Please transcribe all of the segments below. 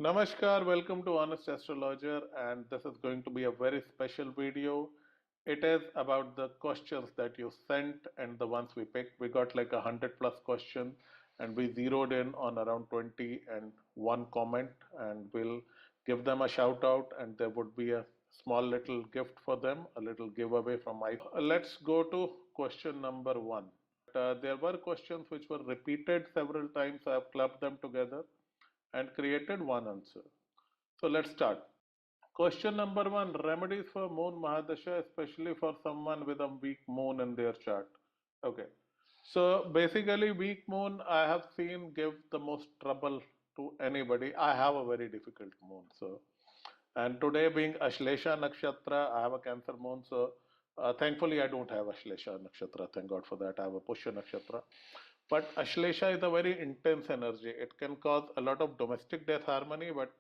Namaskar, welcome to Honest Astrologer, and this is going to be a very special video. It is about the questions that you sent and the ones we picked. We got like 100+ questions, and we zeroed in on around 20 and one comment, and we'll give them a shout out, and there would be a small little gift for them, a little giveaway from my. Let's go to question number one. There were questions which were repeated several times, so I've clubbed them together and created one answer. So let's start. Question number one, remedies for moon Mahadasha, especially for someone with a weak moon in their chart. Okay. So basically weak moon I have seen give the most trouble to anybody. I have a very difficult moon. So, and today being Ashlesha Nakshatra, I have a Cancer moon. So thankfully I don't have Ashlesha Nakshatra. Thank God for that. I have a Pushya Nakshatra. But Ashlesha is a very intense energy. It can cause a lot of domestic death harmony, but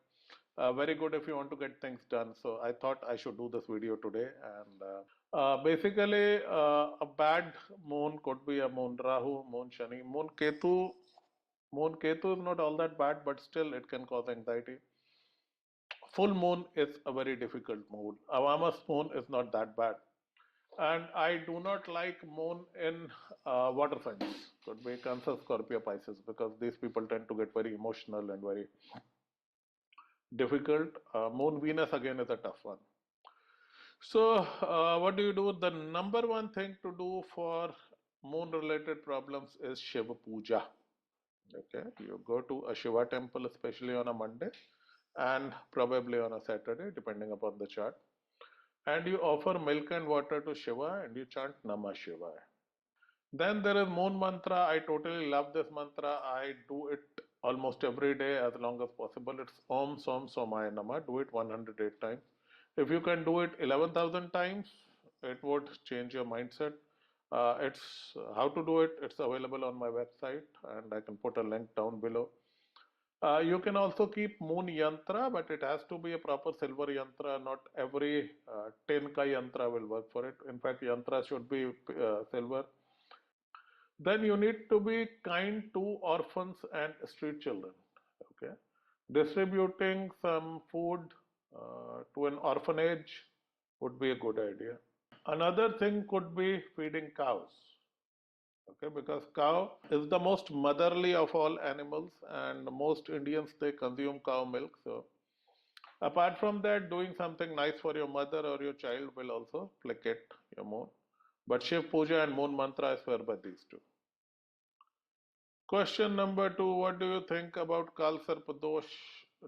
very good if you want to get things done. So I thought I should do this video today. And basically, a bad moon could be a moon Rahu, moon Shani, moon Ketu. Moon Ketu is not all that bad, but still it can cause anxiety. Full moon is a very difficult moon. Avamas moon is not that bad. And I do not like moon in water signs. Could be Cancer, Scorpio, Pisces, because these people tend to get very emotional and very difficult. Moon Venus again is a tough one. So what do you do? The number one thing to do for moon related problems is Shiva Puja. Okay, you go to a Shiva temple, especially on a Monday and probably on a Saturday, depending upon the chart. And you offer milk and water to Shiva and you chant Namah Shivaya. Then there is moon mantra. I totally love this mantra. I do it almost every day as long as possible. It's Om Som Somaya Namah. Do it 108 times. If you can do it 11,000 times, it would change your mindset. It's how to do it. It's available on my website, and I can put a link down below. You can also keep moon yantra, but it has to be a proper silver yantra. Not every tin ka yantra will work for it. In fact, yantra should be silver. Then you need to be kind to orphans and street children. Okay, distributing some food to an orphanage would be a good idea. Another thing could be feeding cows. Okay, because cow is the most motherly of all animals, and most Indians they consume cow milk. So apart from that, doing something nice for your mother or your child will also placate your moon. But Shiv Puja and moon mantra is swear by these two. Question number two, what do you think about KAAL SARPA dosh?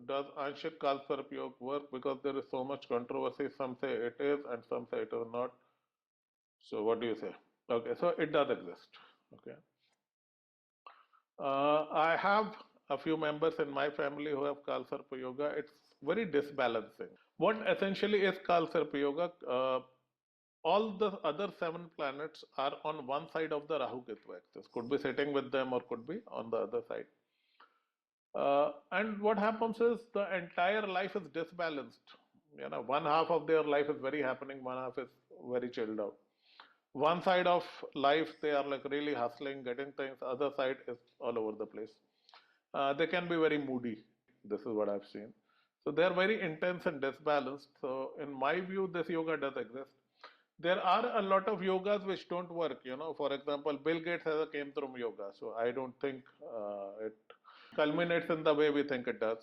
Does aanshik KAAL SARPA yoga work? Because there is so much controversy. Some say it is and some say it is not. So what do you say? Okay, so it does exist. Okay. I have a few members in my family who have KAAL SARPA yoga. It's very disbalancing. What essentially is KAAL SARPA yoga? All the other 7 planets are on one side of the Rahu Ketu axis. Could be sitting with them or could be on the other side. And what happens is the entire life is disbalanced. You know, one half of their life is very happening, one half is very chilled out. One side of life they are like really hustling, getting things. Other side is all over the place. They can be very moody. This is what I've seen. So they are very intense and disbalanced. So in my view, this yoga does exist. There are a lot of yogas which don't work. You know, for example, Bill Gates has a Kemtrum yoga. So I don't think it culminates in the way we think it does.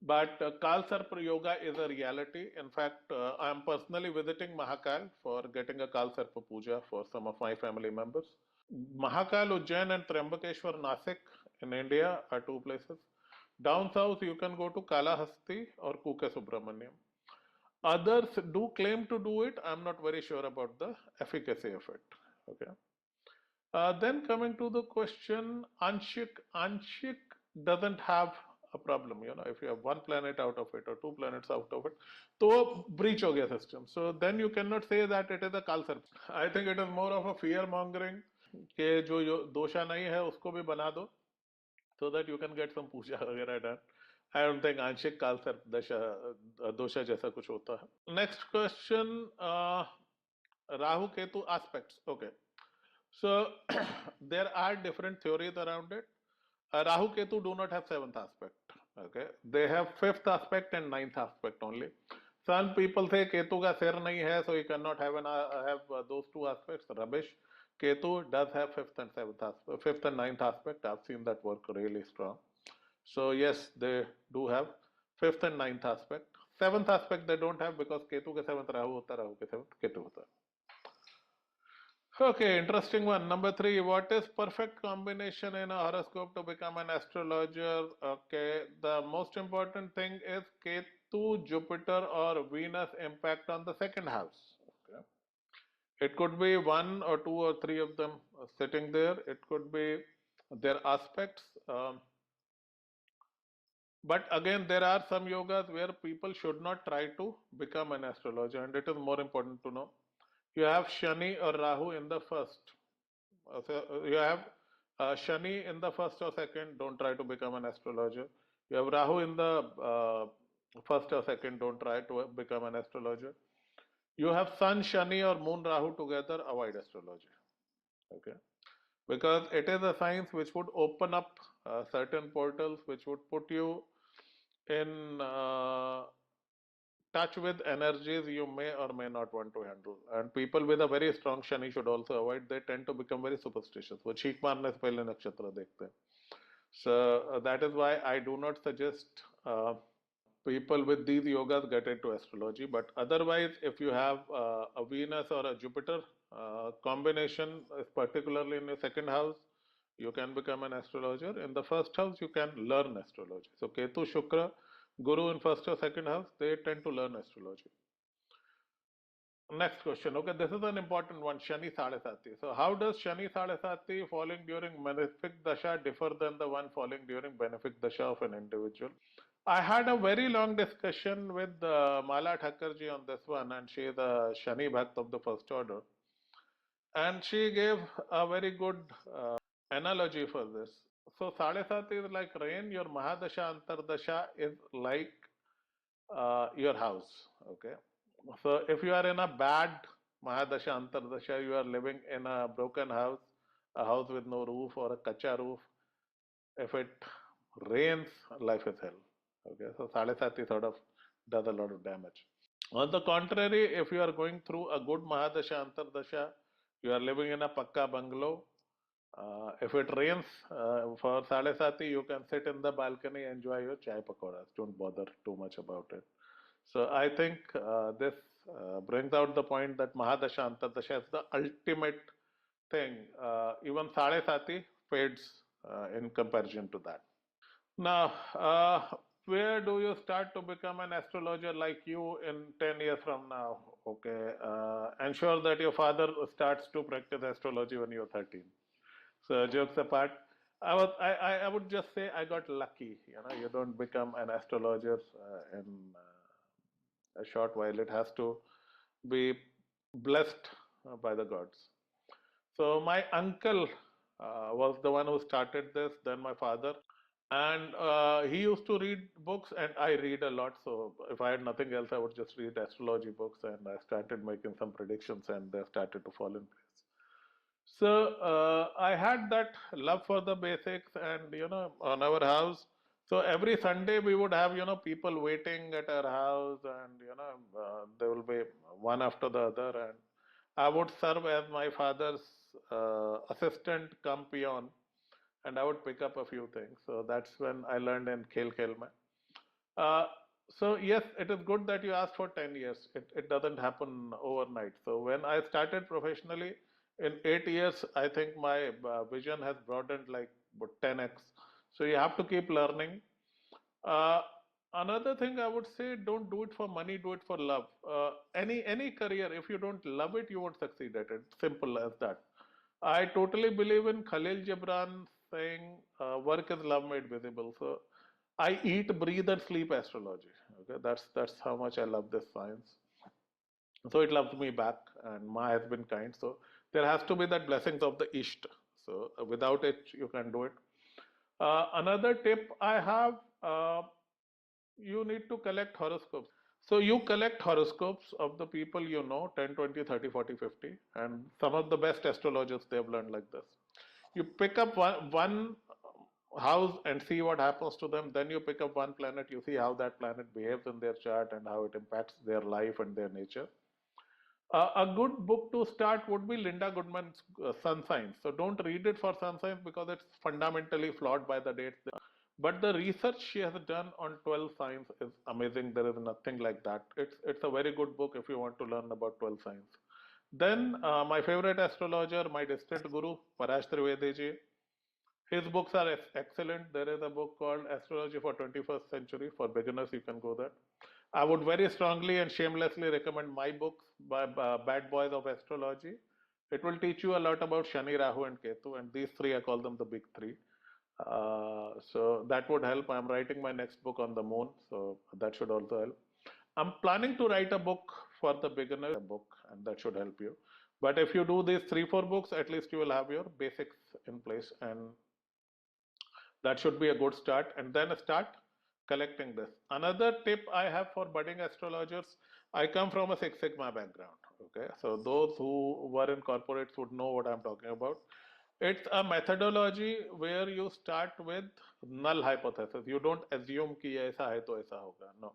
But KAAL SARPA yoga is a reality. In fact, I am personally visiting Mahakal for getting a KAAL SARPA puja for some of my family members. Mahakal, Ujjain and Triambakeshwar, Nasik in India are 2 places. Down south, you can go to Kalahasti or Kuke Subramaniam. Others do claim to do it. I'm not very sure about the efficacy of it. Okay. Then coming to the question, aanshik doesn't have a problem. You know, if you have 1 planet out of it or 2 planets out of it, to breach ho gaya system. So then you cannot say that it is a KAAL SARPA. I think it is more of a fear mongering कि जो dosha नहीं है उसको भी बना दो, so that you can get some puja वगैरह done. I don't think aanshik KAAL SARPA dosha जैसा कुछ होता है. Next question, Rahu Ketu aspects. Okay. So there are different theories around it. Rahu Ketu do not have 7th aspect. Okay, they have fifth aspect and ninth aspect only. Some people say Ketu ka sir nahi hai, so you cannot have those two aspects. Rubbish. Ketu does have fifth and seventh aspect, fifth and ninth aspect. I've seen that work really strong. So yes, they do have fifth and ninth aspect. Seventh aspect they don't have because Ketu ke seventh Rahu hota, Rahu ke seventh Ketu hota. Okay, interesting one. Number 3, what is perfect combination in a horoscope to become an astrologer? Okay, the most important thing is Ketu, Jupiter or Venus impact on the second house. Okay. It could be 1 or 2 or 3 of them sitting there. It could be their aspects. But again, there are some yogas where people should not try to become an astrologer, and it is more important to know. You have Shani or Rahu in the first. So you have Shani in the first or second, don't try to become an astrologer. You have Rahu in the first or second, don't try to become an astrologer. You have Sun, Shani or Moon, Rahu together, avoid astrology. Okay. Because it is a science which would open up certain portals, which would put you in touch with energies you may or may not want to handle. And people with a very strong Shani should also avoid. They tend to become very superstitious. वो छींक मारने से पहले नक्षत्र देखते हैं. So that is why I do not suggest people with these yogas get into astrology. But otherwise, if you have a Venus or a Jupiter combination, particularly in your second house, you can become an astrologer. In the first house, you can learn astrology. So Ketu, Shukra, Guru in first or second house, they tend to learn astrology. Next question. Okay, this is an important one. Shani Sade Saati. So how does Shani Sade Saati falling during malefic dasha differ than the one falling during benefic dasha of an individual? I had a very long discussion with Mala Thakkarji on this one, and she is a Shani Bhakt of the first order. And she gave a very good analogy for this. So Sade Saati is like rain, your Mahadasha, Antardasha is like your house. Okay. So if you are in a bad Mahadasha, Antardasha, you are living in a broken house, a house with no roof or a kacha roof. If it rains, life is hell. Okay, so Sade Sati sort of does a lot of damage. On the contrary, if you are going through a good Mahadasha, Antardasha, you are living in a pakka bungalow. If it rains for Sade Sati, you can sit in the balcony, enjoy your chai pakoras. Don't bother too much about it. So I think this brings out the point that Mahadasha, Antardasha is the ultimate thing. Even Sade Sati fades in comparison to that. Now, where do you start to become an astrologer like you in 10 years from now? Okay, ensure that your father starts to practice astrology when you're 13. So jokes apart, I would just say I got lucky. You know, you don't become an astrologer in a short while. It has to be blessed by the gods. So my uncle was the one who started this, then my father. And he used to read books, and I read a lot. So if I had nothing else, I would just read astrology books, and I started making some predictions, and they started to fall in place. So I had that love for the basics, and on our house. So every Sunday we would have people waiting at our house, and there will be one after the other, and I would serve as my father's assistant cum peon, and I would pick up a few things. So that's when I learned in Khel Khel Mein. So yes, it is good that you asked for 10 years. It doesn't happen overnight. So when I started professionally, in 8 years, I think my vision has broadened like 10x. So you have to keep learning. Another thing I would say, don't do it for money, do it for love. Any career, if you don't love it, you won't succeed at it. Simple as that. I totally believe in Khalil Gibran saying, work is love made visible. So I eat, breathe, and sleep astrology. Okay, that's how much I love this science. So it loves me back, and Ma has been kind. So there has to be that blessings of the Isht. So without it, you can do it. Another tip I have, you need to collect horoscopes. So you collect horoscopes of the people you know, 10, 20, 30, 40, 50, and some of the best astrologers, they've learned like this. You pick up one house and see what happens to them. Then you pick up one planet, you see how that planet behaves in their chart and how it impacts their life and their nature. A good book to start would be Linda Goodman's Sun Signs. So don't read it for Sun Signs because it's fundamentally flawed by the dates. But the research she has done on 12 signs is amazing. There is nothing like that. It's a very good book if you want to learn about 12 signs. Then my favorite astrologer, my distant guru, Parash Trivedi ji. His books are excellent. There is a book called Astrology for 21st Century. For beginners, you can go there. I would very strongly and shamelessly recommend my books by Bad Boys of Astrology. It will teach you a lot about Shani, Rahu, and Ketu, and these three I call them the big three. So that would help. I'm writing my next book on the moon, so that should also help. I'm planning to write a book for the beginner book, and that should help you. But if you do these 3-4 books, at least you will have your basics in place, and that should be a good start. And then start collecting this. Another tip I have for budding astrologers, I come from a Six Sigma background. Okay, so those who were in corporates would know what I'm talking about. It's a methodology where you start with null hypothesis. You don't assume कि ये ऐसा है तो ऐसा होगा. No.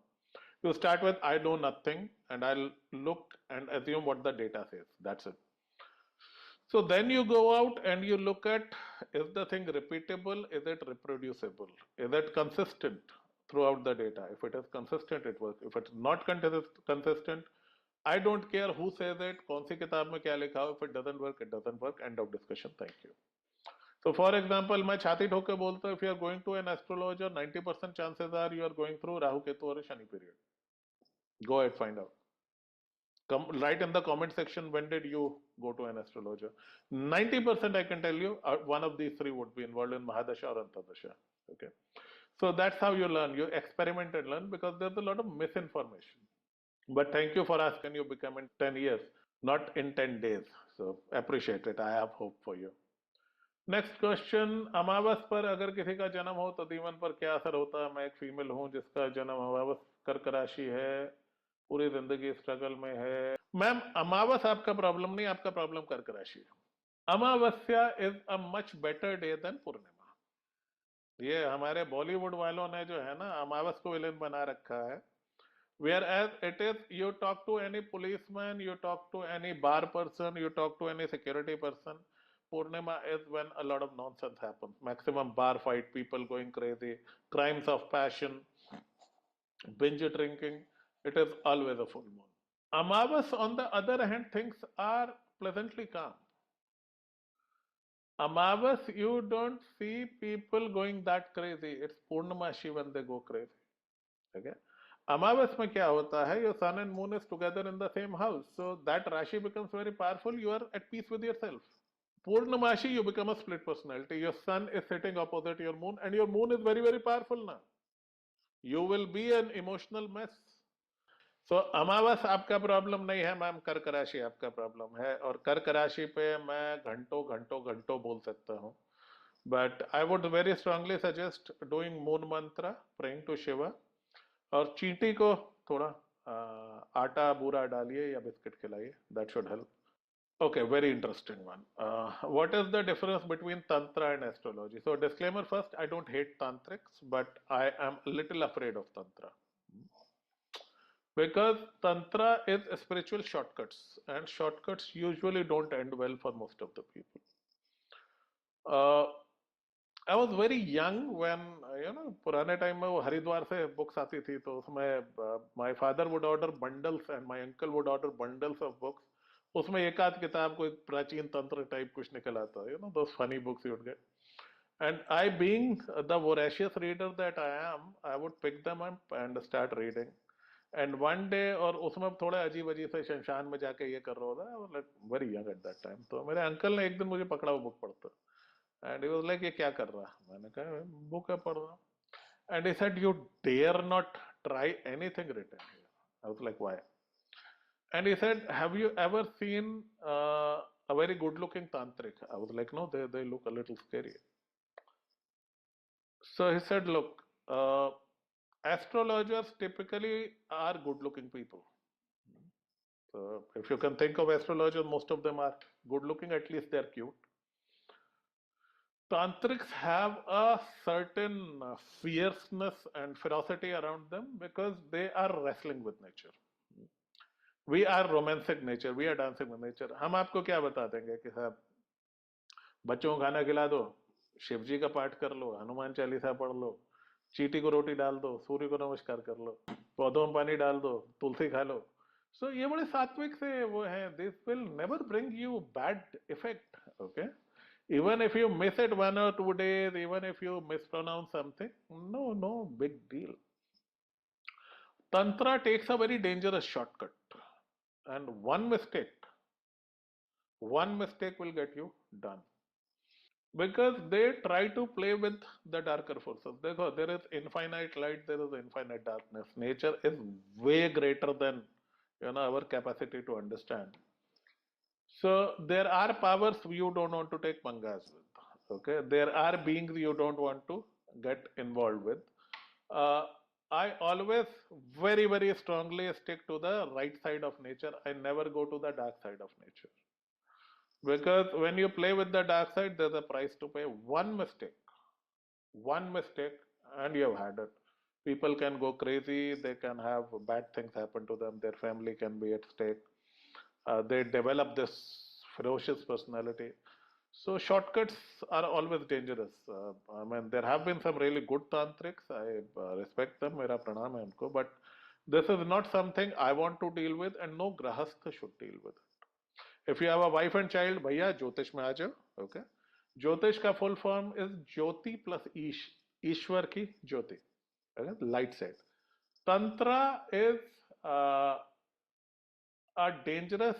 You start with I know nothing and I'll look and assume what the data says. That's it. So then you go out and you look at, is the thing repeatable? Is it reproducible? Is it consistent throughout the data? If it is consistent, it works. If it's not consistent, I don't care who says it, kaun si kitab mein kya likha ho. If it doesn't work, it doesn't work. End of discussion. Thank you. So for example, मैं छाती ठोक के बोलता हूँ, if you are going to an astrologer, 90% chances are you are going through Rahu Ketu or a Shani period. Go ahead, find out. Write in the comment section, when did you go to an astrologer? 90% I can tell you, one of these three would be involved in Mahadasha or Antadasha. Okay. So that's how you learn. You experiment and learn because there's a lot of misinformation. But thank you for asking. You become in 10 years, not in 10 days. So appreciate it. I have hope for you. Next question, अमावस पर अगर किसी का जन्म हो तो जीवन पर क्या असर होता है? मैं एक फीमेल हूं जिसका जन्म अमावस कर्क राशि है, पूरी जिंदगी स्ट्रगल में है. मैम, अमावस आपका प्रॉब्लम नहीं, आपका प्रॉब्लम कर्क राशि है. Amavasya is a much better day than purnima. ये हमारे बॉलीवुड वालों ने जो है ना अमावस को विलेन बना रखा है. Whereas it is, you talk to any policeman, you talk to any bar person, you talk to any security person, Purnima is when a lot of nonsense happens. Maximum bar fight, people going crazy, crimes of passion, binge drinking. It is always a full moon. Amavas, on the other hand, things are pleasantly calm. Amavas, you don't see people going that crazy. It's Purnamashi when they go crazy. Okay. Amavas में क्या होता है? Your sun and moon is together in the same house, so that Rashi becomes very powerful. You are at peace with yourself. Purnamashi, you become a split personality. Your sun is sitting opposite your moon, and your moon is very, very powerful now. You will be an emotional mess. So अमावस आपका problem नहीं है ma'am, कर्क राशि आपका problem है. और कर्क राशि पे मैं घंटों घंटों घंटों बोल सकता हूँ. But I would very strongly suggest doing moon mantra, praying to Shiva. और चींटी को थोड़ा आटा बूरा डालिए या बिस्किट खिलाइए. That should help. Okay, very interesting one. What is the difference between Tantra and astrology? So, disclaimer first, I don't hate Tantrics, but I am a little afraid of Tantra. Because Tantra is spiritual shortcuts, and shortcuts usually don't end well for most of the people. I was very young when, पुराने time में वो हरिद्वार से books आती थी, तो उसमें my father would order bundles and my uncle would order bundles of books. उसमें एक आध किताब कोई प्राचीन तंत्र टाइप कुछ निकल आता है, those funny books you would get. And I, being the voracious reader that I am, I would pick them up and start reading. And one day, और उसमें थोड़े अजीब अजीब से शमशान में जाके ये कर रहा होता है. I was like very young at that time. तो मेरे अंकल ने एक दिन मुझे पकड़ा वो बुक पढ़ता, and he was like, ये क्या कर रहा? मैंने कहा बुक है पढ़ रहा. And he said, you dare not try anything written here. I was like, why? And he said, have you ever seen a very good looking tantric? I was like, no, they look a little scary. So he said, look, astrologers typically are good looking people. So if you can think of astrologers, most of them are good looking, at least they're cute. Tantrics have a certain fierceness and ferocity around them because they are wrestling with nature. We are romantic nature, we are dancing with nature. हम आपको क्या बता देंगे कि साहब बच्चों को खाना खिला दो, शिव जी का पाठ कर लो, हनुमान चालीसा पढ़ लो, चींटी को रोटी डाल दो, सूर्य को नमस्कार कर लो, पौधों में पानी डाल दो, तुलसी खा लो. सो ये बड़े सात्विक से वो है. This will never bring you bad effect. Okay, even if you miss it 1 or 2 days, even if you mispronounce something, no big deal. Tantra takes a very dangerous shortcut, and one mistake will get you done. Because they try to play with the darker forces. Dekho, there is infinite light, there is infinite darkness. Nature is way greater than our capacity to understand. So there are powers you don't want to take pangas with. Okay, there are beings you don't want to get involved with. I always very, very strongly stick to the right side of nature. I never go to the dark side of nature. Because when you play with the dark side, there's a price to pay. One mistake, and you have had it. People can go crazy, they can have bad things happen to them, their family can be at stake. They develop this ferocious personality. So shortcuts are always dangerous. I mean, there have been some really good tantrics. I respect them. Mera pranam hai unko. But this is not something I want to deal with, and no grahastha should deal with it. If you have a wife and child, bhaiya, Jyotish mein aa jao. Okay. Jyotish ka full form is Jyoti plus Ish. Ishwar ki Jyoti. Okay? Light side. Tantra is a dangerous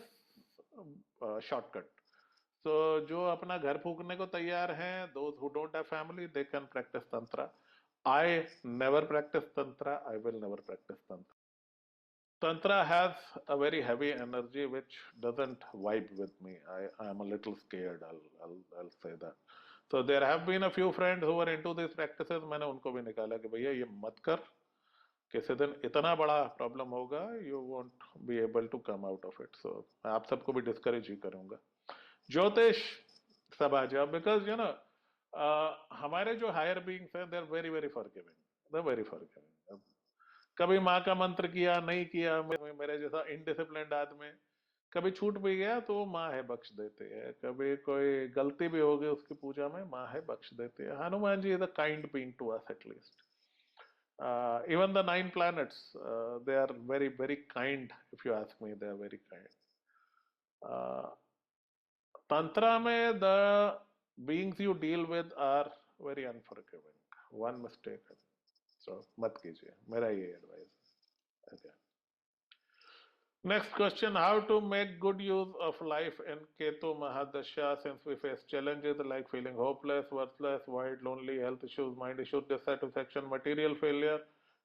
shortcut. So, जो अपना घर फूकने को तैयार हैं, those who don't have family, they can practice tantra. I never practice tantra. I will never practice tantra. Tantra has a very heavy energy which doesn't vibe with me. I am a little scared. I'll say that. So there have been a few friends who were into these practices. मैंने उनको भी निकाला कि भैया ये मत कर. किसी दिन इतना बड़ा प्रॉब्लम होगा, you won't be able to come out of it. So मैं आप सबको भी discourage ही करूँगा. ज्योतिष सब आ जाओ. Because हमारे जो हायर बीइंग्स हैं, they're very very forgiving. They're very forgiving. कभी माँ का मंत्र किया नहीं किया, मेरे जैसा इनडिसिप्लिन्ड आदमी कभी छूट भी गया तो माँ है बख्श देते हैं. कभी कोई गलती भी हो गई उसकी पूजा में, माँ है बख्श देते हैं. Hanuman ji is a kind being to us at least. Even the 9 planets, they are very very kind. If you ask me, they are very kind. Tantra में the beings you deal with are very unforgiving. One mistake, so मत कीजिए, मेरा ये advice. Okay. Next question: how to make good use of life in Ketu Mahadasha, since we face challenges like feeling hopeless, worthless, void, lonely, health issues, mind issues, dissatisfaction, material failure,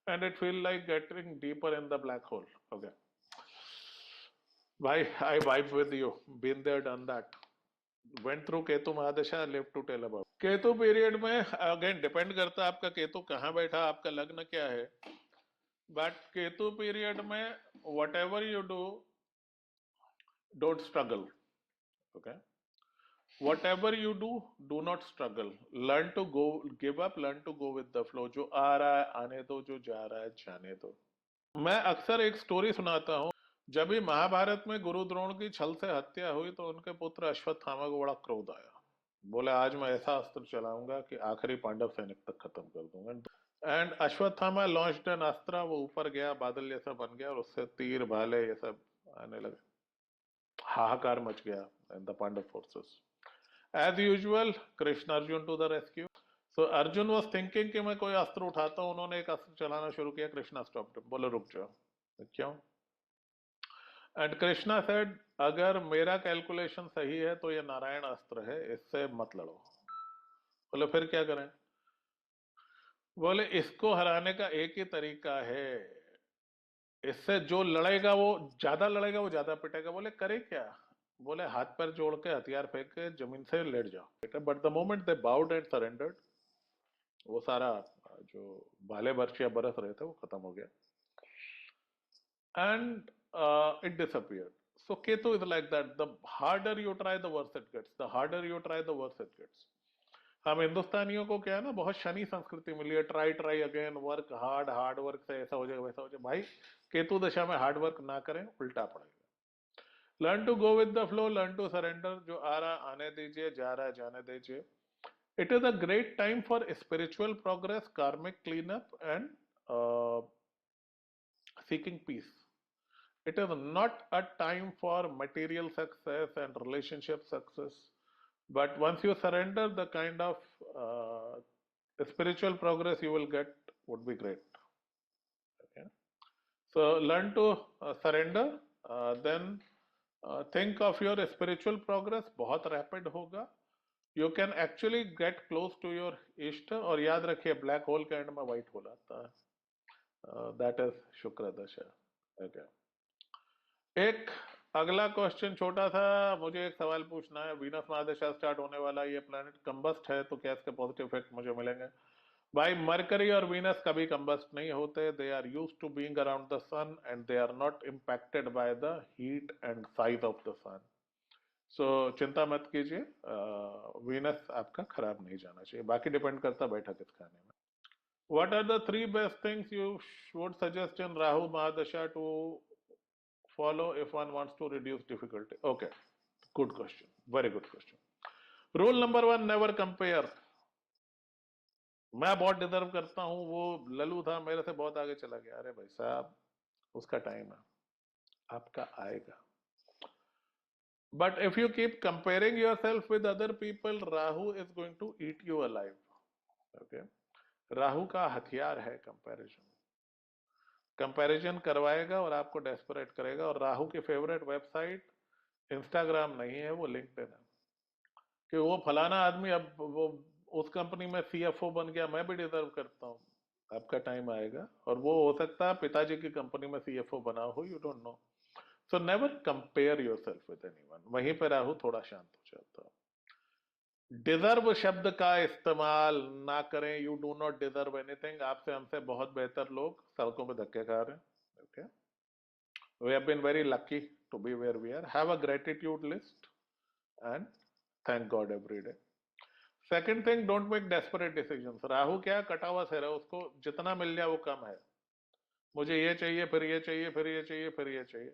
and it feels like getting deeper in the black hole. Okay. Why I vibe with you. Been there, done that. Went through Ketu Mahadasha, live to tell about. Ketu period में again depend करता है आपका केतु कहाँ बैठा, आपका लग्न क्या है. बट केतु पीरियड में whatever you do, don't struggle. Okay. Whatever you do, do not struggle. Learn to go, give up, learn to go with the flow. जो आ रहा है आने दो, जो जा रहा है जाने दो. मैं अक्सर एक स्टोरी सुनाता हूँ. जब भी महाभारत में गुरु द्रोण की छल से हत्या हुई तो उनके पुत्र अश्वत्थामा को बड़ा क्रोध आया. बोले आज मैं ऐसा अस्त्र चलाऊंगा कि आखिरी पांडव सैनिक तक खत्म कर दूंगा. एंड अश्वत्थामा लॉन्च्ड एन अस्त्र. वो ऊपर गया, बादल जैसा बन गया और उससे तीर भाले ये सब आने लगे. हाहाकार मच गया in the Pandava forces. As usual Krishna Arjun to the rescue. So Arjun was thinking कि मैं कोई अस्त्र उठाता हूं. उन्होंने एक अस्त्र चलाना शुरू किया. कृष्णा स्टॉप्ड. बोले रुक जाओ. क्यों? एंड कृष्णा सेड अगर मेरा कैलकुलेशन सही है तो ये नारायण अस्त्र है, इससे मत लड़ो. बोले फिर क्या करें? बोले इसको हराने का एक ही तरीका है, इससे जो लड़ेगा वो ज्यादा पिटेगा. बोले करे क्या? बोले हाथ पैर जोड़ के हथियार फेंक के जमीन से लेट जाओ. But the moment they bowed and surrendered, वो सारा जो भाले बर्शिया बरस रहे थे वो खत्म हो गया. And it disappeared. So Ketu is like that. The harder you try, the worse it gets. The harder you try, the worse it gets. हम हिंदुस्तानियों को क्या है ना, बहुत शनि संस्कृति मिली है, try try again, work hard, hard work से ऐसा हो जाएगा वैसा हो जाएगा। भाई केतु दशा में हार्ड वर्क ना करें, उल्टा पड़ेगा। Learn to go with the flow, learn to surrender, जो आ रहा आने दीजिए, जा रहा जाने दीजिए। It is a great time for spiritual progress, karmic clean up and seeking peace. It is not a time for material success and relationship success, but once you surrender, the kind of spiritual progress you will get would be great. Okay, so learn to surrender, then think of your spiritual progress, बहुत rapid होगा। You can actually get close to your इष्ट, और याद रखिए black hole के and में white hole आता है, that is शुक्र दशा। Okay, एक अगला क्वेश्चन छोटा सा, मुझे एक सवाल पूछना है। वीनस महादशा स्टार्ट होने वाला, ये प्लैनेट कंबस्ट है, तो क्या इसके पॉजिटिव इफेक्ट मुझे मिलेंगे? भाई मरकरी और वीनस कभी कंबस्ट नहीं होते, they are used to being around the sun and they are not impacted by the heat and size of the sun. So चिंता मत कीजिए, वीनस आपका खराब नहीं जाना चाहिए, बाकी डिपेंड करता बैठक किस खाने में। What are the three best things you would suggest in Rahu Mahadasha to follow if one wants to reduce difficulty? Okay, good question, very good question. Rule number one, never compare. मैं बहुत deserve करता हूं, वो लल्लू था मेरे से बहुत आगे चला गया। अरे भाई साहब, उसका टाइम है, आपका आएगा। But if you keep comparing yourself with other people, Rahu is going to eat you alive. Okay, Rahu का हथियार है कंपैरिजन, कंपैरिजन करवाएगा और आपको डेस्परेट करेगा। और राहु की फेवरेट वेबसाइट इंस्टाग्राम नहीं है, वो लिंक्डइन है, कि वो फलाना आदमी अब वो उस कंपनी में सीएफओ बन गया, मैं भी डिजर्व करता हूँ। आपका टाइम आएगा, और वो हो सकता है पिताजी की कंपनी में सीएफओ बना हो, you don't know. So never compare yourself with anyone, वहीं पे राहु थोड़ा शांत हो जाता है। डिजर्व शब्द का इस्तेमाल ना करें, you do not deserve anything. आपसे हमसे बहुत बेहतर लोग सड़कों पे धक्के खा रहे हैं। Okay, we have been very lucky to be where we are. Have a gratitude list and thank God every day. Second thing, don't make desperate decisions. Rahu क्या, कटा हुआ सिर है, उसको जितना मिल जाए वो कम है। मुझे ये चाहिए, फिर ये चाहिए, फिर ये चाहिए, फिर ये चाहिए।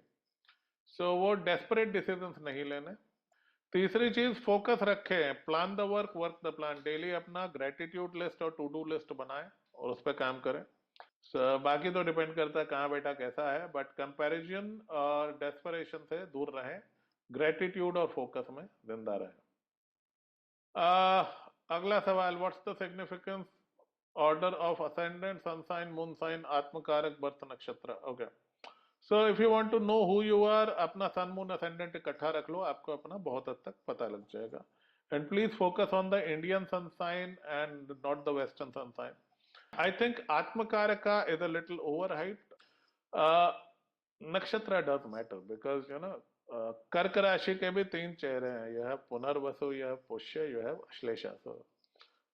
सो वो डेस्परेट डिसीजंस नहीं लेने। तीसरी चीज, फोकस रखें, plan the work, work the plan. Daily अपना ग्रेटिट्यूड लिस्ट और टू डू लिस्ट बनाएं और उस पर काम करें। बाकी तो डिपेंड करता है कहाँ बेटा कैसा है, बट कंपैरिजन और डेस्परेशन से दूर रहें, ग्रेटिट्यूड और फोकस में जिंदा रहें। अगला सवाल, what's the significance order of ascendant, sun sign, moon sign, atmakaraka, birth nakshatra? Okay, so if you want to know who you are, अपना सन मून असेंडेंट इकट्ठा रख लो, आपको अपना बहुत हद तक पता लग जाएगा। And please focus on the Indian sun sign and not the western sun sign. I think atmakaraka is a little over hyped. Nakshatra does matter because you know, कर्क राशि के भी तीन चेहरे हैं, यह है पुनर्वसु, यह है पुष्य, यह है Ashlesha. So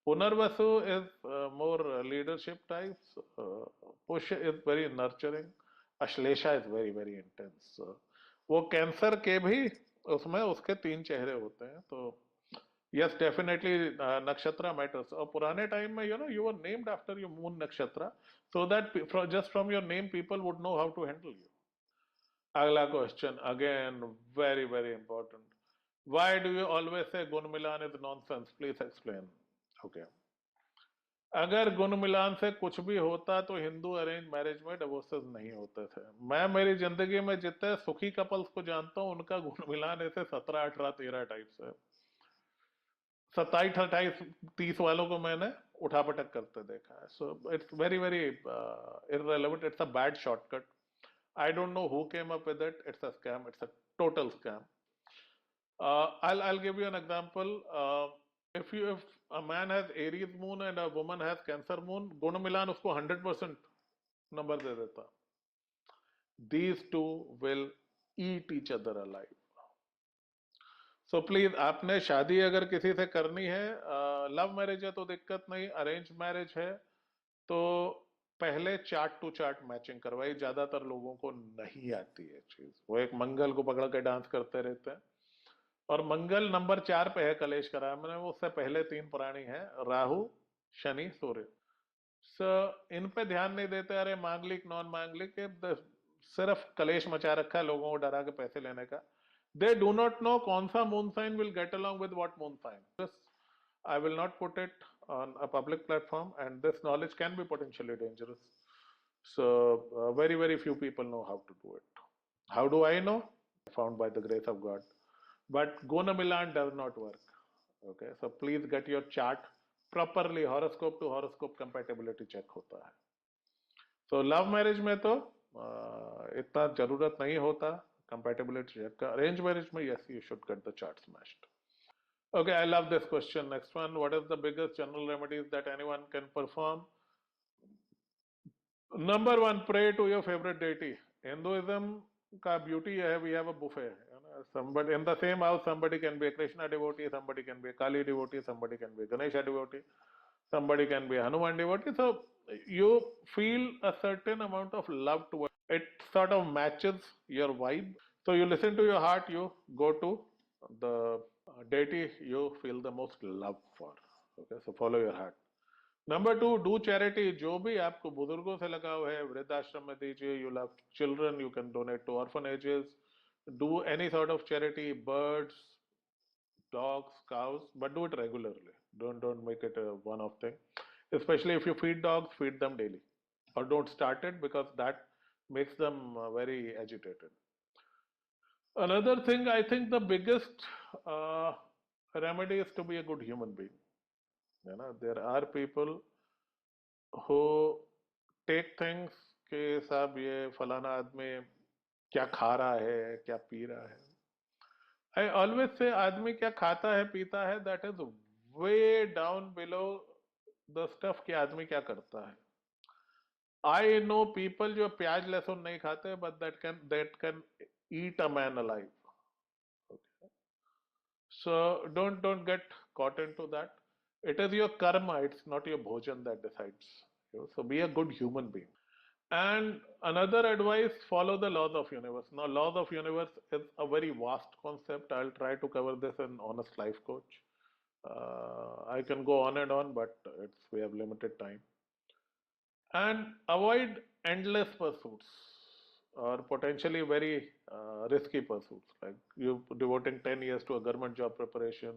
Punarvasu is more leadership types, Pushya is very nurturing, Ashlesha is very very intense. वो कैंसर के भी उसमें उसके तीन चेहरे होते हैं। तो यस, डेफिनेटली नक्षत्र मैटर्स। और पुराने टाइम में you were named after your moon nakshatra, so that just from your name people would know how to handle you. अगला question, again very very important, why do you always say gun milan is nonsense? Please explain. Okay, अगर गुण मिलान से कुछ भी होता तो Hindu arrange marriage में डिवोर्सेस नहीं होते थे। मैं मेरी जिंदगी में जितने सुखी कपल्स को जानता हूं, उनका गुण मिलान ऐसे 17, 18, 13 टाइप से, 27, 28, 30 वालों को मैंने उठापटक करते देखा है। So it's very very irrelevant, it's a bad shortcut. I don't know who came up with it. It's a scam. It's a total scam. I'll give you an example. If a man has Aries moon and a woman has Cancer moon, गुण मिलान उसको 100% number दे देता। These two will eat each other alive. So please, आपने शादी अगर किसी से करनी है, लव मैरिज है तो दिक्कत नहीं, अरेंज मैरिज है तो पहले चार्ट टू चार्ट मैचिंग करवाई। ज्यादातर लोगों को नहीं आती है चीज, वो एक मंगल को पकड़ के डांस करते रहते हैं। और मंगल नंबर 4 पे है कलेश करा, मैंने वो उससे पहले 3 प्राणी हैं, राहु, शनि, सूर्य। सो इन पे ध्यान नहीं देते, अरे मांगलिक नॉन मांगलिक, सिर्फ कलेश मचा रखा है लोगों को डरा के पैसे लेने का। दे डू नॉट नो कौन सा moon sign will get along with what moon sign. This I will not put it on a public platform, and this knowledge can be potentially dangerous. So very few people know how to do it. How do I know? Found by the grace of God. But Gun Milan does not work. Okay, so please get your chart properly. Horoscope to horoscope compatibility check होता है. So love marriage में तो इतना जरूरत नहीं होता compatibility check का. Arranged marriage में yes, you should get the chart smashed. Okay, I love this question. Next one, what is the biggest general remedies that anyone can perform? Number one, pray to your favorite deity. Hinduism ka beauty hai, we have a buffet. Somebody in the same house, somebody can be a Krishna devotee, somebody can be a Kali devotee, somebody can be a Ganesha devotee, somebody can be a Hanuman devotee. So you feel a certain amount of love towards it. Sort of matches your vibe. So you listen to your heart, you go to the deity you feel the most love for. Okay, so follow your heart. Number two, do charity. जो भी आपको बुजुर्गों से लगाव है, वृद्धाश्रम में दीजिए. You love children, you can donate to orphanages. Do any sort of charity, birds, dogs, cows, but do it regularly. Don't make it a one-off thing. Especially if you feed dogs, feed them daily, or don't start it because that makes them very agitated. Another thing, I think the biggest remedy is to be a good human being. You know, there are people who take things कि साहब ये फलाना आदमी क्या खा रहा है, क्या पी रहा है. I always say आदमी क्या खाता है, पीता है, that is way down below the stuff कि आदमी क्या करता है. I know people जो प्याज लहसुन नहीं खाते, but that can eat a man alive. Okay. So don't get caught into that. It is your karma, it's not your bhojan that decides. So be a good human being. And another advice, follow the laws of universe. Now, laws of universe is a very vast concept. I'll try to cover this in Honest Life Coach. I can go on and on, but we have limited time. And avoid endless pursuits or potentially very risky pursuits, like you devoting 10 years to a government job preparation,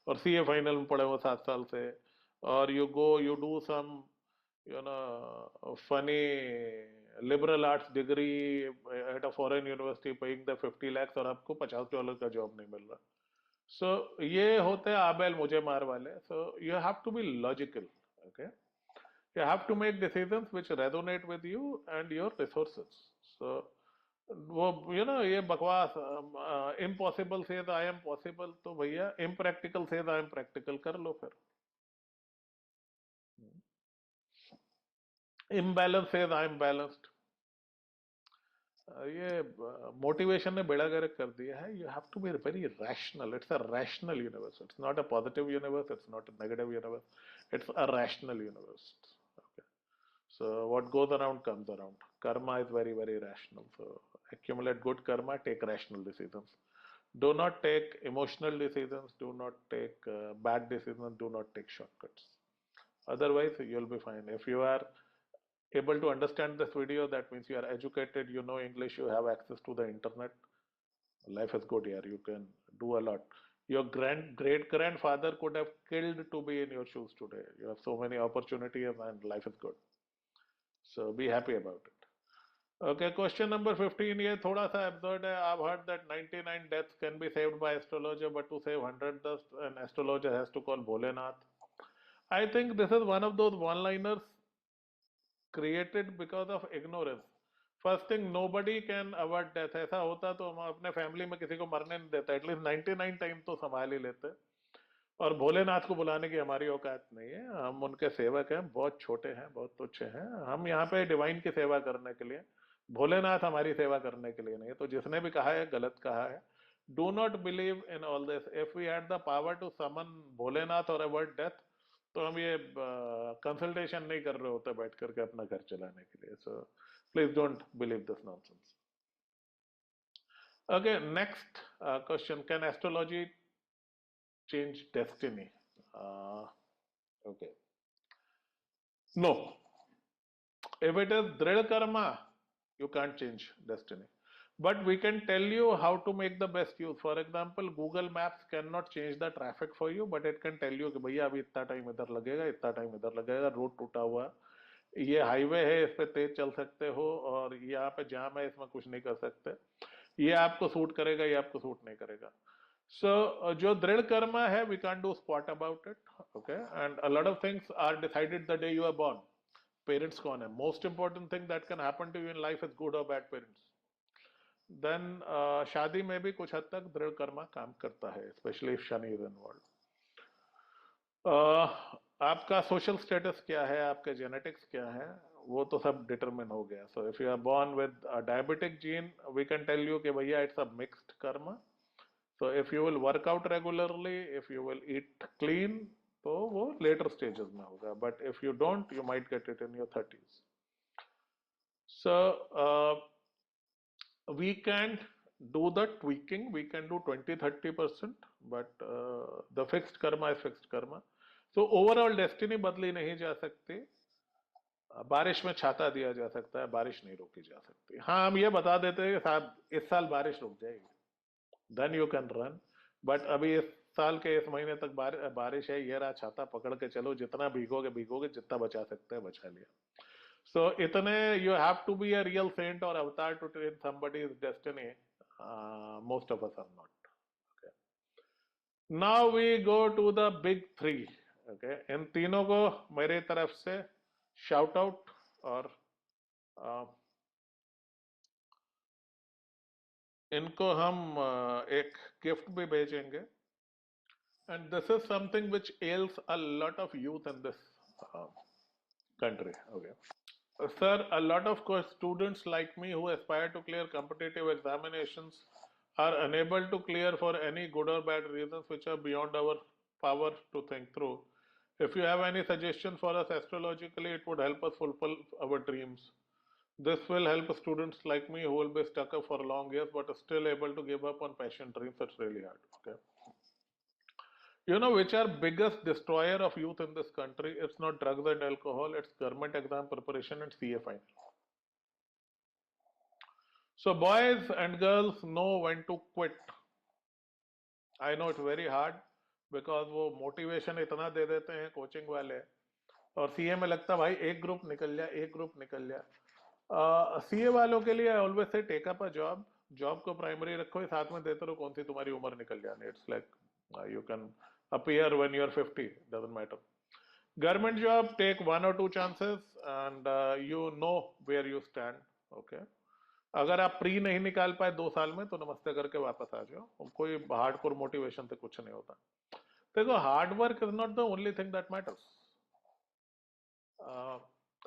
or CA final में पढ़े हो 7 साल से, or you do some funny liberal arts degree at a foreign university paying the 50 lakhs और आपको $50 का job नहीं मिल रहा. So ये होते हैं आबेल मुझे मार वाले. So you have to be logical. Okay, you have to make decisions which resonate with you and your resources. So वो ये बकवास impossible says I am possible, तो भैया impractical says I am practical कर लो फिर. Imbalance says I am balanced. ये motivation ने बेड़ा गर्क कर दिया है. You have to be very rational. It's a rational universe. It's not a positive universe. It's not a negative universe. It's a rational universe. Okay. So what goes around comes around. Karma is very rational. So accumulate good karma. Take rational decisions. Do not take emotional decisions. Do not take bad decisions. Do not take shortcuts. Otherwise, you'll be fine. If you are able to understand this video, that means you are educated, you know English, you have access to the internet. Life is good here. You can do a lot. Your great grandfather could have killed to be in your shoes today. You have so many opportunities and life is good. So be happy about it. Okay, question number 15. ये थोड़ा सा absurd है. I've heard that 99 deaths can be saved by astrologer, but to save 100 deaths, an astrologer has to call Bholenath. I think this is one of those one-liners created because of ignorance. First thing, nobody can avert death. ऐसा होता तो हम अपने family में किसी को मरने नहीं देते. एटलीस्ट 99 टाइम तो संभाल ही लेते. और भोलेनाथ को बुलाने की हमारी औकात नहीं है. हम उनके सेवक हैं, बहुत छोटे हैं, बहुत तुच्छ हैं. हम यहाँ पे डिवाइन की सेवा करने के लिए, भोलेनाथ हमारी सेवा करने के लिए नहीं है. तो जिसने भी कहा है गलत कहा है. Do not believe in all this. If we had the power to summon Bholenath or avert death, तो हम ये कंसल्टेशन नहीं कर रहे होते बैठ करके अपना घर चलाने के लिए. So please don't believe this nonsense. Okay, next question. Can astrology change destiny? Okay. No. If it is Drid Karma, you can't change destiny. But we can tell you how to make the best use. For example, Google Maps cannot change the traffic for you, but it can tell you कि भैया अभी इतना time इधर लगेगा, इतना time इधर लगेगा, road टूटा हुआ है, ये हाईवे है, इस पे तेज चल सकते हो, और यहाँ पे जाम है, इसमें कुछ नहीं कर सकते, ये आपको सूट करेगा, ये आपको सूट नहीं करेगा. So जो दृढ़ कर्मा है, we can't do squat about it, okay? And a lot of things are decided the day you are born. Parents कौन है? Most important thing that can happen to you in life is good or bad parents. Then शादी में भी कुछ हद तक दृढ़ कर्मा काम करता है, especially if Shani is involved. आपका सोशल स्टेटस क्या है, आपके जेनेटिक्स क्या है, वो तो सब डिटरमिन हो गया. So if you are born with diabetic gene, we can tell you कि भैया it's a mixed karma. So if you will work out regularly, if you will eat clean, तो वो लेटर स्टेजेस में होगा. But if you don't, you might get it in your 30s. So we can do the tweaking, we can do 20-30%, but the fixed karma is fixed karma. So overall destiny बदली नहीं जा सकती. बारिश में छाता दिया जा सकता है, बारिश नहीं रोकी जा सकती. हाँ, हम ये बता देते हैं कि साहब इस साल बारिश रुक जाएगी, then you can run. But अभी इस साल के इस महीने तक बारिश है, ये रहा छाता, पकड़ के चलो, जितना भीगोगे भीगोगे, जितना बचा सकते हैं बचा लिया. सो इतने you have to be a real saint और avatar to train somebody's destiny. Most of us are not. Okay. Now we go to the big three. Okay. इन तीनों को मेरे तरफ से shout out और इनको हम एक गिफ्ट भी भेजेंगे. And this is something which ails a lot of youth in this country. Okay. Sir, a lot of students like me who aspire to clear competitive examinations are unable to clear for any good or bad reasons which are beyond our power to think through. If you have any suggestion for us astrologically, it would help us fulfill our dreams. This will help students like me who will be stuck up for long years but are still able to give up on passion dreams. It's really hard. Okay. You know which are biggest destroyer of youth in this country? It's not drugs and alcohol, it's government exam preparation and CA final. So boys and girls know when to quit. I know it's very hard because वो motivation इतना दे देते हैं coaching वाले, और CA में लगता भाई एक ग्रुप निकल जाए, एक ग्रुप निकल जाए. CA वालों के लिए I always say take up a job. Job को प्राइमरी रखो, साथ में देते रहो, कौन सी तुम्हारी उम्र निकल जाने. It's like you can appear when you're 50, doesn't matter. Government job, take 1 or 2 chances and you know where you stand. Okay. अगर आप प्री नहीं निकाल पाए 2 साल में तो नमस्ते करके वापस आ जाओ, कोई हार्डकोर मोटिवेशन से कुछ नहीं होता. देखो, hard work is not the only thing that matters.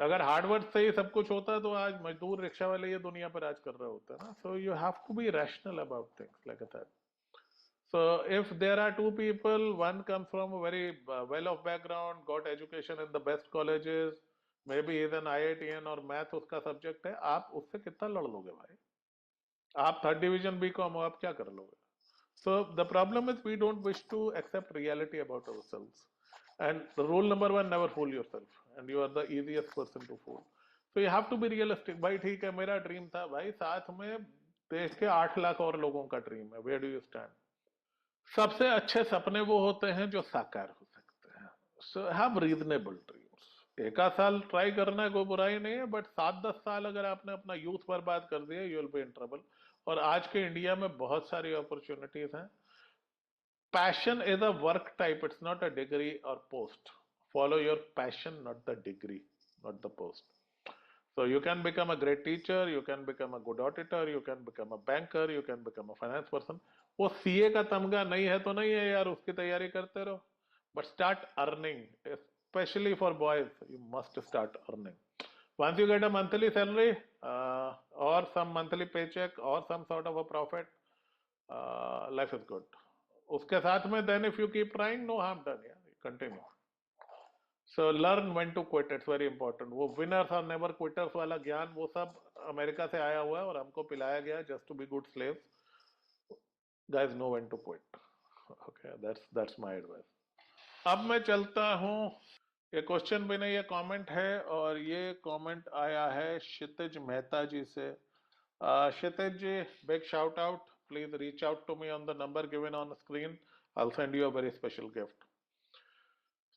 अगर हार्ड वर्क से ही सब कुछ होता तो आज मजदूर रिक्शा वाले ये दुनिया पर राज कर रहे होते हैं ना. So you have to be rational about things like that. So if there are 2 people, one comes from a very well-off background, got education in the best colleges, maybe is an IITN और math उसका subject है, आप उससे कितना लड़ लोगे भाई? आप 3rd डिवीजन बीकॉम हो, आप क्या कर लोगे? So the problem is we don't wish to accept reality about ourselves. And the rule number 1, never fool yourself. And you are the easiest person to fool. So you have to be realistic. भाई ठीक है, मेरा dream था भाई, साथ में देश के 8 लाख और लोगों का ड्रीम है. Where do you stand? सबसे अच्छे सपने वो होते हैं जो साकार हो सकते हैं. So have reasonable dreams. एक आध साल ट्राई करना है, कोई बुराई नहीं है, बट 7-10 साल अगर आपने अपना यूथ बर्बाद कर दिया, you will be in trouble. और आज के इंडिया में बहुत सारी अपॉर्चुनिटीज हैं. Passion is a work type, it's not a degree और post. Follow your passion, not the degree, not the post. So you can become a great teacher, you can become a good auditor, you can become a banker, you can become a finance person. वो CA का तमगा नहीं है तो नहीं है यार, उसकी तैयारी करते रहो. But start earning, especially for boys, you must start earning. Once you get a monthly salary or some monthly paycheck or some sort of a profit, life is good. उसके साथ में then if you keep trying, no harm done. Yeah, continue. So learn when to quit, it's very important. वो winners और never quitters वाला ज्ञान वो सब America से आया हुआ है और हमको पिलाया गया just to be good slaves. guys know when to quit. Okay, that's my advice. अब मैं चलता हूँ, ये क्वेश्चन भी नहीं, ये कमेंट है, और ये कमेंट आया है क्षितिज मेहता जी से। Kshitij ji, big shout out, please reach out to me on the number given on screen, I will send you a very special gift.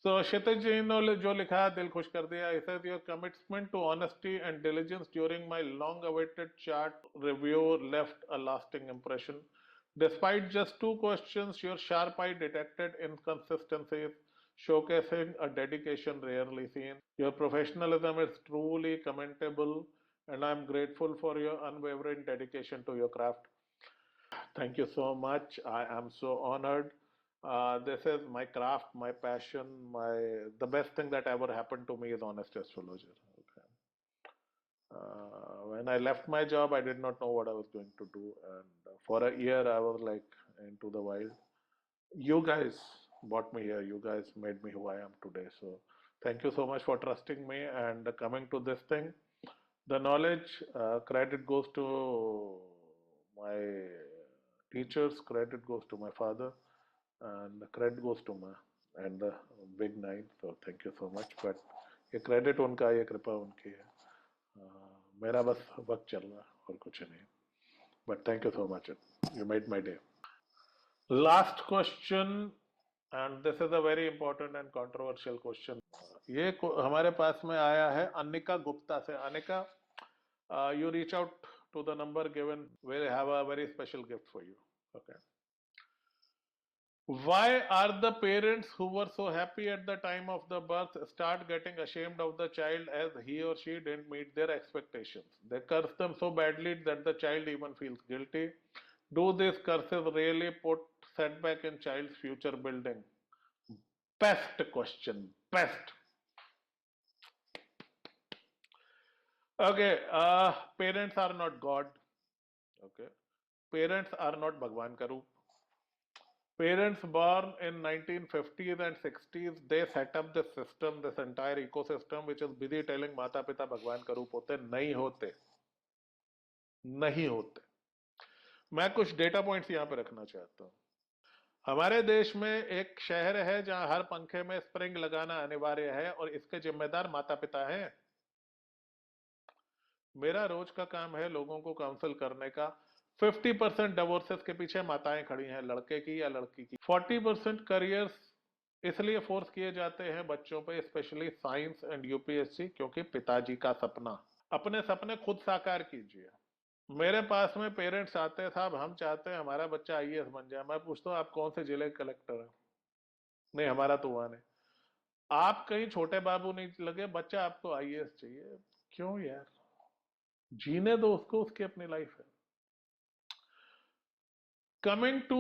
So Kshitij ji ने जो लिखा दिल खुश कर दिया। He says your commitment to honesty and diligence during my long-awaited chart review left a lasting impression. Despite just 2 questions, your sharp eye detected inconsistencies, showcasing a dedication rarely seen. Your professionalism is truly commendable, and I'm grateful for your unwavering dedication to your craft. Thank you so much. I am so honored. This is my craft, my passion, the best thing that ever happened to me is honest astrologer. Okay. When I left my job, I did not know what I was going to do, and for a year I was like into the wild. You guys brought me here. You guys made me who I am today. So thank you so much for trusting me and coming to this thing. The knowledge, credit goes to my teachers, credit goes to my father, and the credit goes to my and the big nine. So thank you so much. But ये credit उनका, ये कृपा उनकी है। मेरा बस वक्त चल रहा और कुछ नहीं। But thank you so much. You made my day. Last question, and this is a very important and controversial question. ये हमारे पास में आया है अनिका गुप्ता से। Anika, you reach out to the number given. We'll have a very special gift for you. Okay. Why are the parents who were so happy at the time of the birth start getting ashamed of the child as he or she didn't meet their expectations? They curse them so badly that the child even feels guilty. Do these curses really put setback in child's future building? Best question. Best. Okay, parents are not God. Okay. Parents are not Bhagwan ka roop. Parents born in 1950s and 60s, they set up this system, this entire ecosystem, which is busy telling माता पिता भगवान का रूप होते। नहीं होते, नहीं होते। मैं कुछ डेटा पॉइंट्स यहाँ पे रखना चाहता हूँ। हमारे देश में एक शहर है जहां हर पंखे में स्प्रिंग लगाना अनिवार्य है और इसके जिम्मेदार माता पिता हैं। मेरा रोज का काम है लोगों को काउंसिल करने का। 50% डिवोर्सेस के पीछे माताएं खड़ी हैं, लड़के की या लड़की की। 40% करियर्स इसलिए फोर्स किए जाते हैं बच्चों पे, स्पेशली साइंस एंड यूपीएससी, क्योंकि पिताजी का सपना। अपने सपने खुद साकार कीजिए। मेरे पास में पेरेंट्स आते हैं, साहब हम चाहते हैं हमारा बच्चा आईएएस बन जाए। मैं पूछता हूँ आप कौन से जिले के कलेक्टर हैं? नहीं, हमारा तो वहां नहीं। आप कहीं छोटे बाबू नहीं लगे, बच्चा आपको आईएएस चाहिए। क्यों यार, जीने दो उसको, उसकी अपनी लाइफ है। Coming to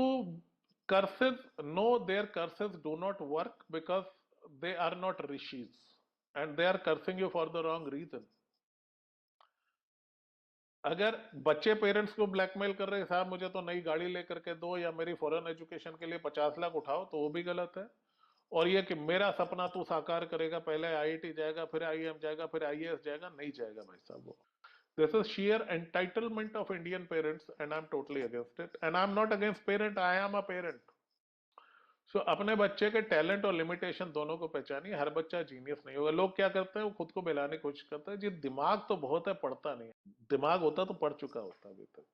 curses, no, their curses do not work because they are not rishis and they are cursing you for the wrong reason. अगर बच्चे पेरेंट्स को ब्लैकमेल कर रहे हैं, साहब मुझे तो नई गाड़ी लेकर के दो या मेरी फॉरेन एजुकेशन के लिए 50 लाख उठाओ, तो वो भी गलत है। और ये कि मेरा सपना तू साकार करेगा, पहले आईआईटी जाएगा, फिर आईएम जाएगा, फिर आईएएस जाएगा, नहीं जाएगा भाई साहब वो। This is sheer entitlement of Indian parents and I'm totally against it. And I'm not against parent, I am a parent. So अपने बच्चे के टैलेंट और लिमिटेशन दोनों को पहचानिए। हर बच्चा जीनियस नहीं होगा। लोग क्या करते हैं, वो खुद को बहलाने की कोशिश करते हैं, जी दिमाग तो बहुत है, पढ़ता नहीं है। दिमाग होता तो पढ़ चुका होता अभी तक,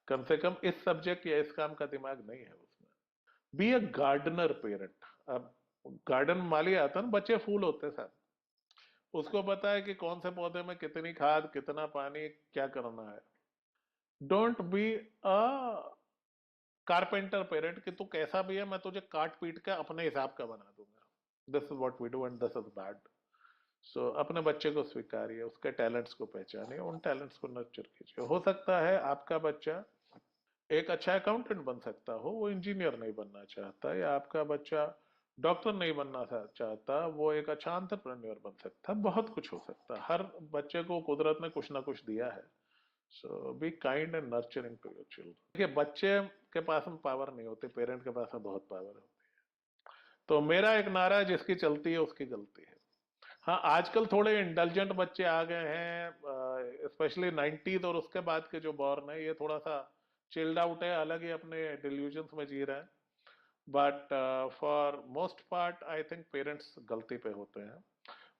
कम से कम इस सब्जेक्ट या इस काम का दिमाग नहीं है उसमें। Be a gardener parent. अब गार्डन माली आता है ना, बच्चे फूल होते हैं साहब, उसको पता है कि कौन से पौधे में कितनी खाद, कितना पानी, क्या करना है। Don't be a carpenter parent कि तू कैसा भी है मैं तुझे काट पीट के अपने हिसाब का बना दूंगा। This is what we do and this is bad. So अपने बच्चे को स्वीकारिए, उसके टैलेंट्स को पहचानिए, उन टैलेंट्स को नर्चर कीजिए। हो सकता है आपका बच्चा एक अच्छा अकाउंटेंट बन सकता हो, वो इंजीनियर नहीं बनना चाहता, या आपका बच्चा डॉक्टर नहीं बनना चाहता, वो एक अच्छा एंटरप्रेन्योर बन सकता। बहुत कुछ हो सकता है। हर बच्चे को कुदरत ने कुछ ना कुछ दिया है। So be kind and nurturing to your children. देखिए बच्चे के पास में पावर नहीं होती, पेरेंट के पास में बहुत पावर होती है। तो मेरा एक नारा है, जिसकी चलती है उसकी गलती है। हाँ, आजकल थोड़े इंटेलिजेंट बच्चे आ गए हैं, स्पेशली 90s और उसके बाद के जो बॉर्न है, ये थोड़ा सा चिल्ड आउट है, अलग ही अपने डिल्यूजन्स में जी रहे हैं। But for most part I think parents गलती पे होते हैं,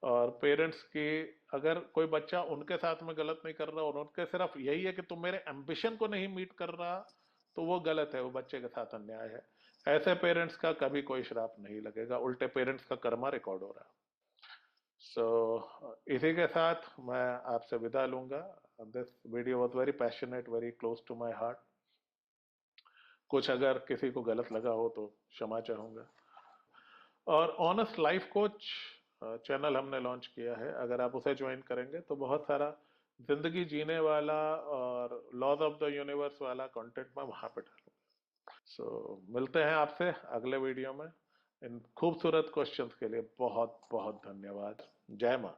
और पेरेंट्स की, अगर कोई बच्चा उनके साथ में गलत नहीं कर रहा और उनके सिर्फ यही है कि तुम मेरे एम्बिशन को नहीं मीट कर रहा, तो वो गलत है, वो बच्चे के साथ अन्याय है। ऐसे पेरेंट्स का कभी कोई श्राप नहीं लगेगा, उल्टे पेरेंट्स का कर्मा रिकॉर्ड हो रहा है। सो इसी के साथ मैं आपसे विदा लूंगा। This video was very passionate, very close to my heart. कुछ अगर किसी को गलत लगा हो तो क्षमा चाहूंगा। और ऑनेस्ट लाइफ कोच चैनल हमने लॉन्च किया है, अगर आप उसे ज्वाइन करेंगे तो बहुत सारा जिंदगी जीने वाला और लॉज ऑफ द यूनिवर्स वाला कंटेंट मैं वहां पे डालूंगा। सो मिलते हैं आपसे अगले वीडियो में। इन खूबसूरत क्वेश्चंस के लिए बहुत बहुत धन्यवाद। जय मां।